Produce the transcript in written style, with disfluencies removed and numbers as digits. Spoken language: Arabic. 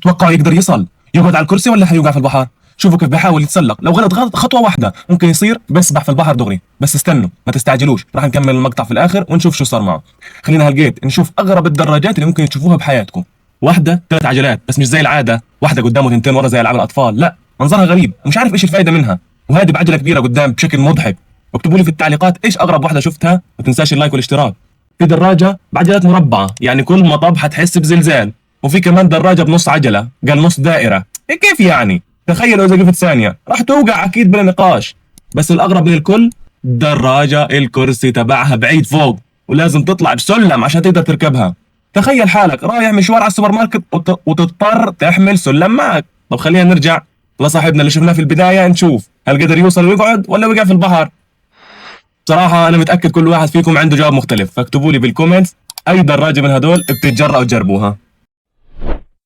تتوقع يقدر يصل يقعد على الكرسي ولا حيوقع في البحر؟ شوفوا كيف بحاول يتسلق، لو غلط خطوه واحده ممكن يصير بيسبح في البحر دغري. بس استنوا ما تستعجلوش، راح نكمل المقطع في الاخر ونشوف شو صار معه. خلينا هالجيت نشوف اغرب الدراجات اللي ممكن تشوفوها بحياتكم. واحده 3 عجلات بس مش زي العاده، واحده قدام وثنتين ورا زي العاب الاطفال، لا منظرها غريب ومش عارف ايش الفائده منها. وهذه بعجله كبيره قدام بشكل مضحك. اكتبوا لي في التعليقات ايش اغرب واحده شفتها، ما تنساش اللايك والاشتراك. في دراجه بعجلات مربعه، يعني كل مطب حتحس بزلزال. وفي كمان دراجه بنص عجله، قال نص دائره. كيف يعني؟ تخيلوا اذا قفت ثانيه راح توقع اكيد بلا نقاش. بس الاغرب من الكل، دراجه الكرسي تبعها بعيد فوق ولازم تطلع بسلم عشان تقدر تركبها. تخيل حالك رايح مشوار على السوبر ماركت وتضطر تحمل سلم معك. طب خلينا نرجع لصاحبنا اللي شفناه في البدايه، نشوف هل قدر يوصل ويقعد ولا وقع في البحر. بصراحه انا متاكد كل واحد فيكم عنده جواب مختلف، فاكتبوا لي بالكومنتس اي دراجه من هدول بتتجرأوا تجربوها.